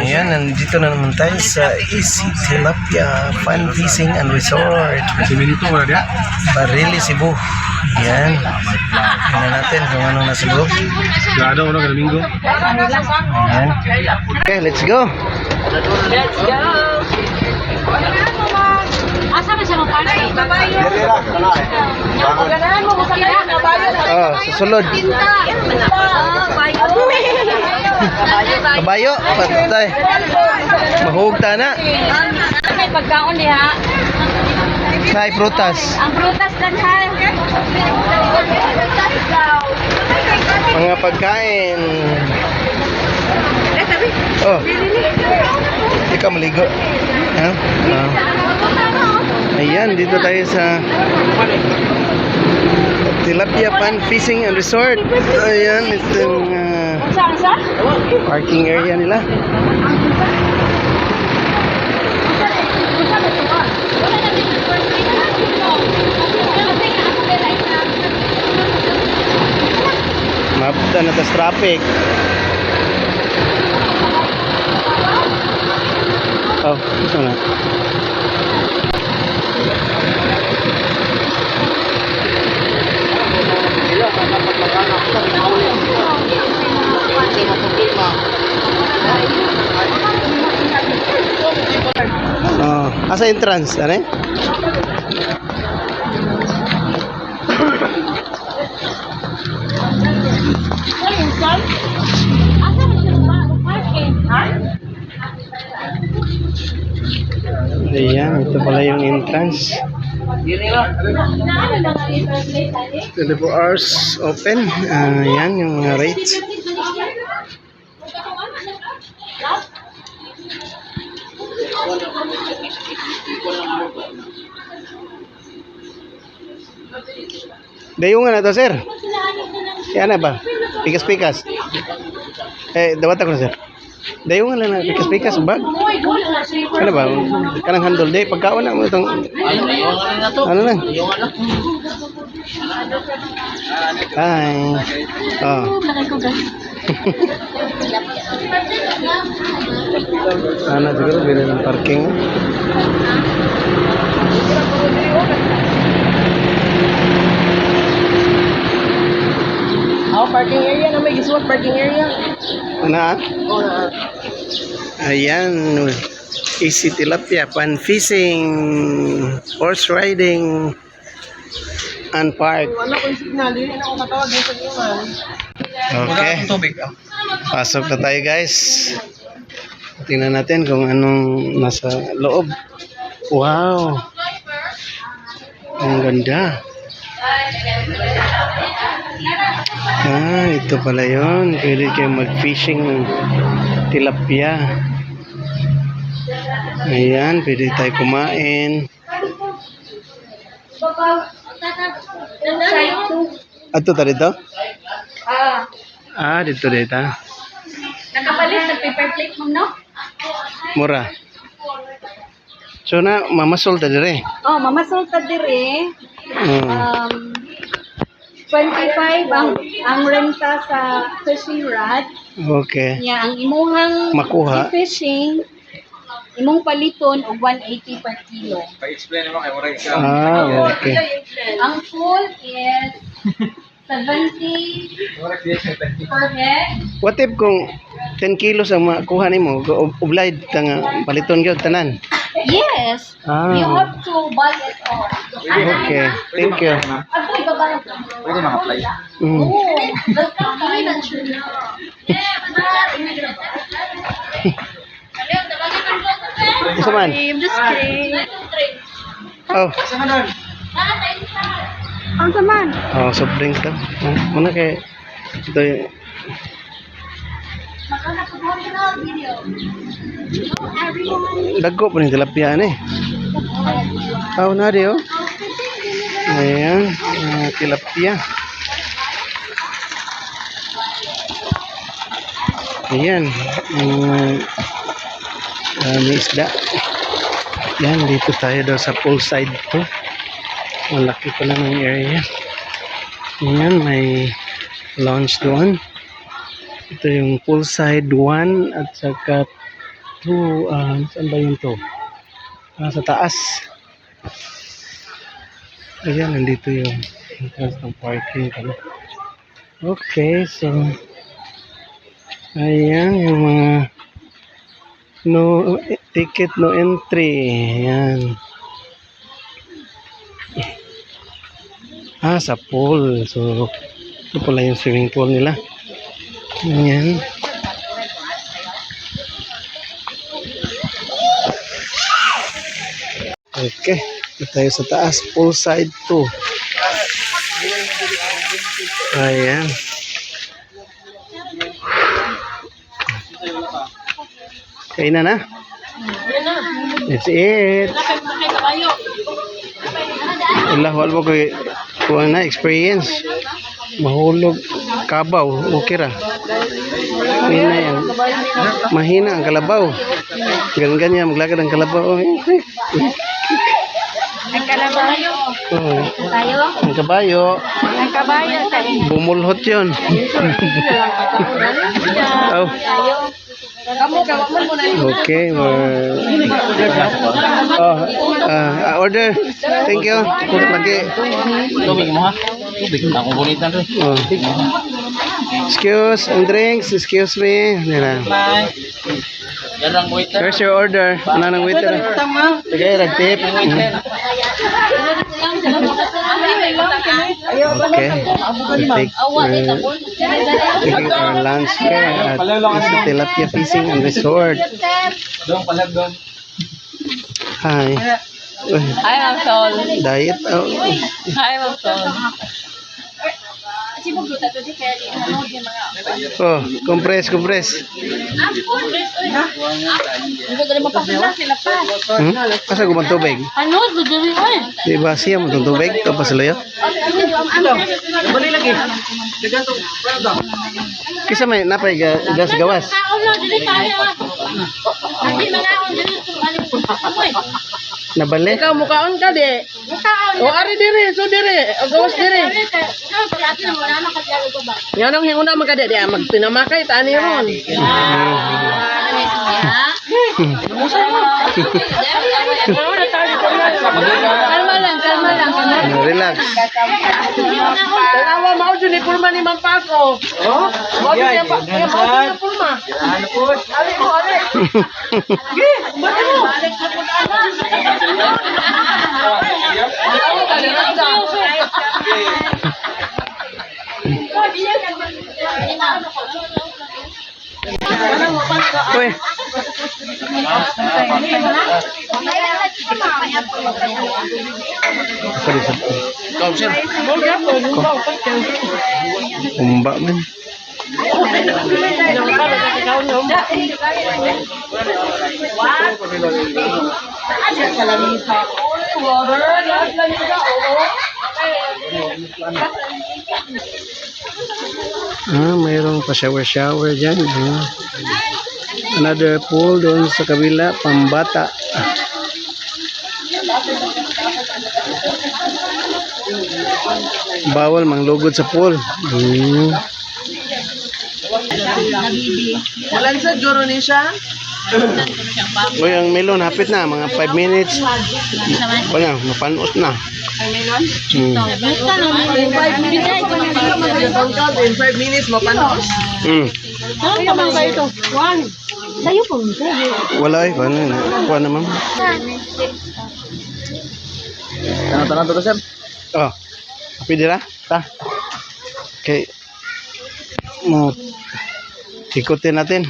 Ayan, nandito na naman tayo sa Easy Tilapia Fun Fishing and Resort. Barili, Cebu. Ayan. Tingnan natin kung ano nasa loob. Ayan. Okay, let's go. Let's go! Asa na siya magparty? Ganahan mo sa kaya? Oh, susunod. Kabayo, patay. Mahugta na. May pagkaon niya. Say prutas. Ang prutas dan ha. Mga pagkain. Oh. Ikaw maligo. Ha? Ayan, dito tayo sa Tilapia Fun Fishing and Resort. Ayan, itong parking area nila. Mabda na tas traffic. Oh, ito na. Oh, asa entrance, ano? Ayan, ito pala yung entrance. 24 hours open. Ayan yung mga rates. Dayungan na to, sir. Yan na ba? Pikas-pikas. Dawat ako na, sir. Dayungan lang na pikas-pikas. Bag. Ano ba? Kanang handle day. Pagkaon na mo itong... Ano lang? Hi. Oh. Sana siguro bila ng parking. Parking area na may giswat parking area. Ano? Ayan. Easy Tilapia Fun Fishing, horse riding, and park. Okay. Pasok na tayo, guys. Tingnan natin kung anong nasa loob. Wow. Ang ganda. Ito pala yun. Pwede kayo mag-fishing ng tilapia. Ayan, pwede tayo kumain. Ato ta dito? Dito. Nakapalit sa paper plate mo, no? Mura. So na, mamasol ta dire. Oh, mamasulta dire. 25 ang renta sa fishing rod. Okay. Ang imuhang Makuha. fishing, imong paliton og 180 per kilo. Pa-explain naman kay Moray. Okay. Ang full is 70 per head. What if kung 10 kilos ang makuha nimo, obliged ka nga paliton gyud tanan? Yes. You have to buy it all. Okay. Thank you. Ako ibabayad. Pwede mag-apply. Dili na sure na. Isa man. I'm just kidding. Oh. Ang saman. Oh, soft drinks daw. Muna kay ito yung dagko pa rin tilapia eh. Na di oh. Ayan, tilapia. Ayan, may isda. Yan, dito tayo daw sa poolside to. Malaki pala ng area. Ayan, may lounge doon. Ito yung poolside 1 at saka 2. Saan ba yung 2? Sa taas. Ayan, nandito yung entrance ng parking. Okay, so ayan yung mga no ticket, no entry. Ayan. Sa pool. So, ito pala yung swimming pool nila. Ayan. Okay. Ito tayo sa taas. Poolside 2. Ayan. Kainan na? That's it. Wala, wala mo ko na experience. Mahulog kabaw. Okay ra. Mahina yan. Mahina ang kalabaw. Ganyan maglakad ang kalabaw. Ang kalabayo. Oh, Tayo. ang kabayo. Ang kabayo. Bumulhot yun. Oh. Tayo. Kamu kawan mo na. Okay. Order. Thank you. Lagi. Tubig mo ha? Tubig. Ako bunitan rin. Oh. Excuse and drinks. Excuse me. Nila. Bye. Yan ang waiter. Where's your order? Ano nang waiter? Sige, ragtip. Okay. Taking our lunch here at Mr. Tilapia Fishing and Resort. Doon palag doon. Hi. Hi, Ma'am Sol. Diet. Oh. Hi, Ma'am Sol. Oh, compress. Asa ko man tubig? Ano? Duduri mo eh. Di ba siya mo itong tubig? Tapos sila yun? Bali lagi. Kisa may napay gas gawas. Kaon na, dili tayo. Hindi manaon, dili. Amoy. Nabali? Ikaw mukaon ka di. Mukhaon. O ari diri, so diri, o gawas diri. Ano pala atin mo na makatiyalo ko ba? Yan ang hinguna magkade di magpinamakay tani ron. Kalma lang. Relax. Tanawa mao jud ni pulma ni Mang Paco. Oh? Mao jud ni pulma. Ano po? Ali mo ali. Gi, balik mo. Uy. Ikaw sir. Umba man. Mayroong pa shower dyan. Another pool doon sa kabila, pambata. Bawal manglugod sa pool. Walan sa juro ni siya. Uy, ang melon, hapit na. Mga 5 minutes. Wala, mapanos na. In 5 minutes mapanos. Saan ka man ba ito? Juan. Tayo po. Wala eh. Kuha na ma'am. Tanong to sir. Oh. Happy dira? Ta. Okay. Mo ikutin natin.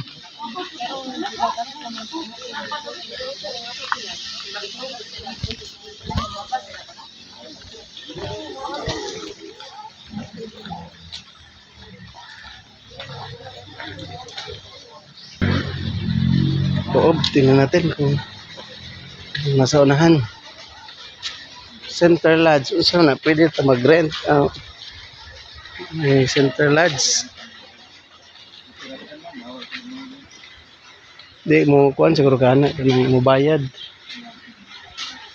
Loob, tingnan natin kung nasa unahan. Center Lodge. Usa na, pwede ito mag-rent. May Center Lodge. Di mo kuan siguro ka na, di mo bayad.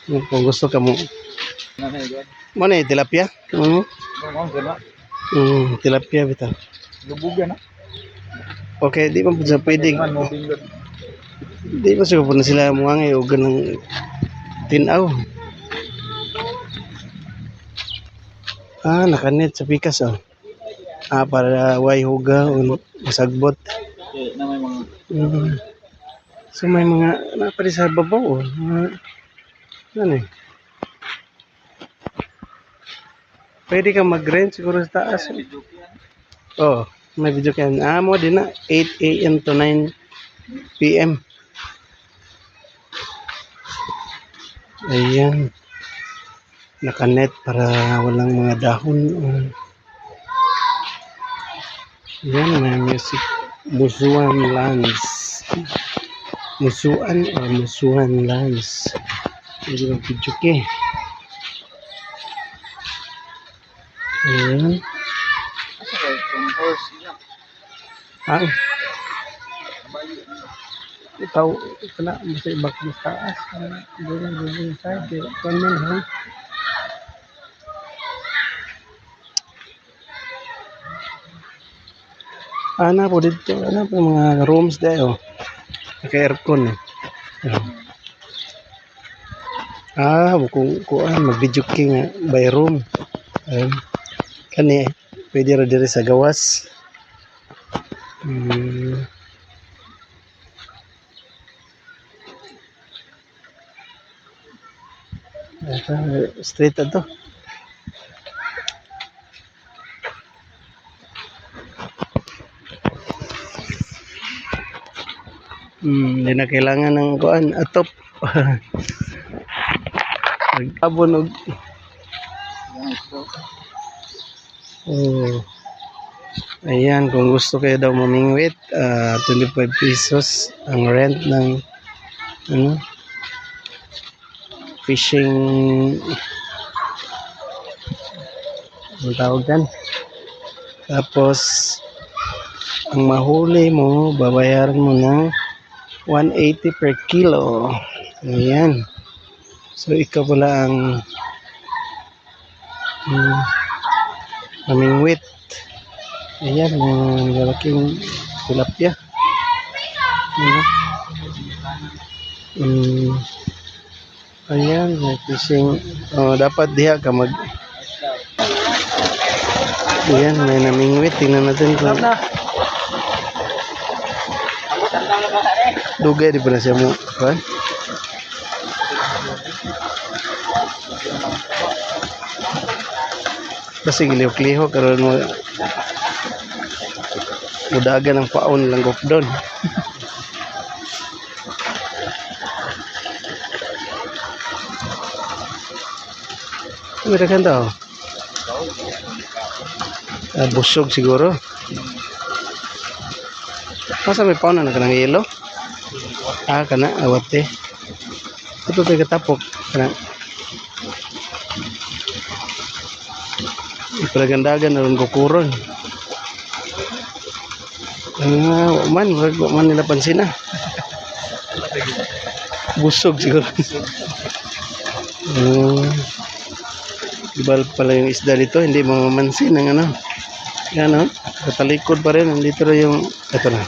Kung gusto ka mo. Mo na tilapia? Tilapia bitaw. Lubugan na. Okay, di man po sa pwede. Man, moving good. Di ba siguro po na sila muangay o ganang tinaw. Nakanet sa pikas oh. Para way huga o masagbot. Okay, na may mga... Mm. So may mga napali sa babaw oh. Ano eh. Pwede ka mag-rent siguro sa taas. Oh, may video kan. Mo din na 8 AM to 9 PM. Ayan. Nakanet para walang mga dahon. Ayan, may music. Musuan Lands. Musuan o Musuan Lands. Hindi mag video ke. Ayan. From horse, yeah. Ikaw, kena mesti ibak mas taas. Dulu saja. Kanan ha. Ana po dito, ano po mga rooms dahil. Naka-aircon eh. Kung mag-video king by room. Kani, pwede ra diri sa gawas. Straight ato. Hindi na kailangan ng kuan atop. Nag-abon og ayan, kung gusto kayo daw mamingwit, 25 pesos ang rent ng fishing, ang tawag yan. Tapos ang mahuli mo, babayaran mo ng 180 per kilo. Ayan. So ikaw pala ang mamingwit. Ayan, malaking tilapia. Ayan, may fishing. Dapat diha ka mag... Ayan, may namingwit. Tingnan natin kung... Dugay, di pa na siya mo. Kan? Kasi giliw-kliho karon mo mudagan ang paon lang gop doon. Mira kan daw. Busog siguro. Masa may paon na kanang yelo? Kana awate. Ito tayo katapok. Kana. Ipalagandagan na rin kukuron. Man nila pansin na. Busog siguro. Ibal pala yung isda dito, hindi mamamansin ng ano. Yan o, katalikod pa rin. Nandito na yung, ito na.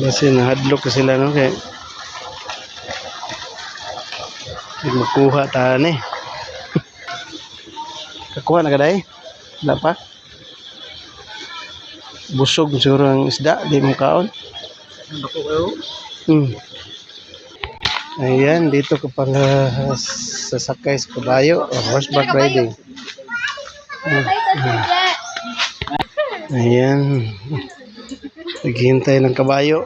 Kasi nahadlok ka sila, no? Kaya hindi makuha tahan eh. Kakuha na ka dahi? Wala pa? Busog siguro ang isda, di mo kaon. Ayan, dito ka pala sasakay sa kabayo, horseback riding. Ayan, naghihintay ng kabayo.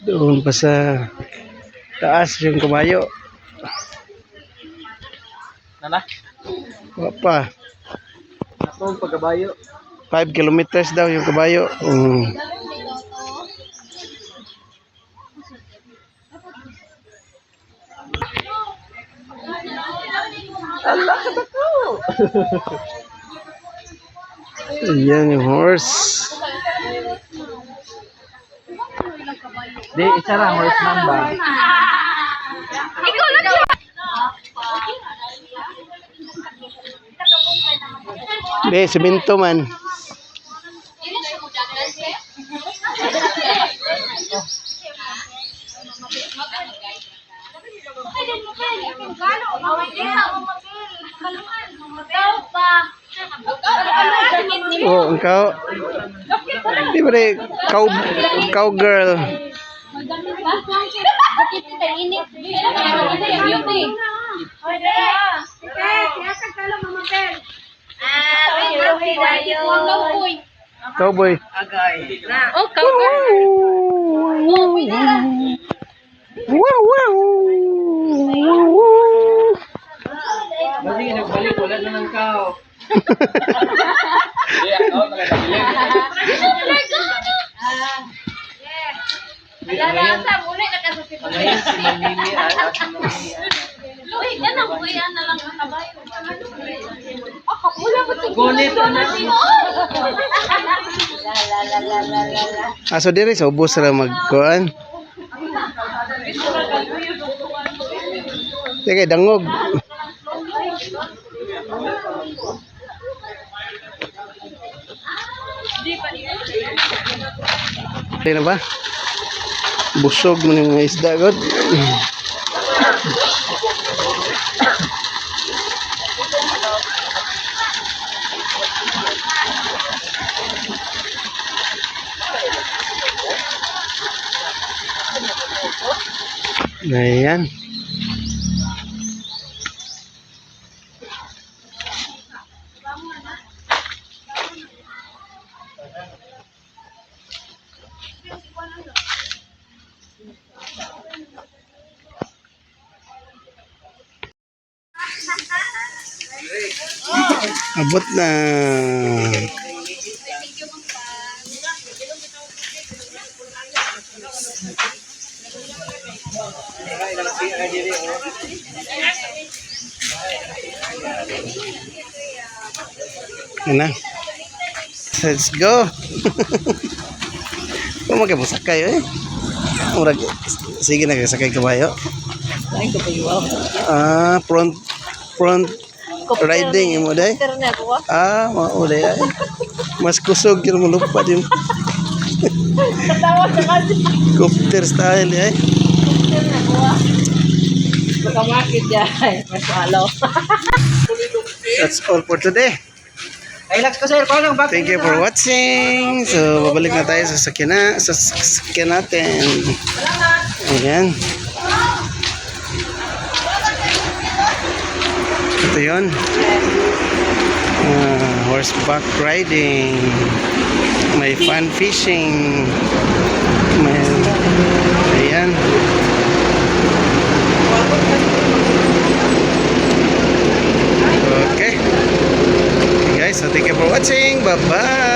Doon pa sa taas yung kabayo. Nana? Wala pa. Ako, pagkabayo. 5 kilometers daw yung kabayo. Allah, katako! Ayan yung horse. Di, isa lang, horse man ba? Ikaw lang siya. Be, simento man. Ini siya mo dagan siya. Oh, ikaw. Di ba rin, cowgirl. Cowboy. Oh, cowgirl. Wow, wow. Bali, nagbalik, wala na ng kao. Lalasa, muli nakasusit. Ngayon si Manini at si Manini. Uy, yan ang kuya na lang ang kabayo. Wala mo ito. Gunit na. Aso diri sa ubos ra magkuan. Sige, dangog. Ay na ba? Busog mo ng mga isda, God. Ayan. Abot na. Yan na. Let's go. Kumagay mo sakay eh. Murag, sige na sakay kabayo. Ah, front riding mo day. Ah, mao day ay. Mas kusog yung mulupad yung copter style eh. Makamakit yan. Mas malaw. That's all for today. Relax ko sir, kung lang Thank you for watching. So, babalik na tayo sa sakyan natin. Ayan. Ito yun. Horseback riding. May fun fishing. Ayan. Okay. Guys, so thank you for watching. Bye-bye.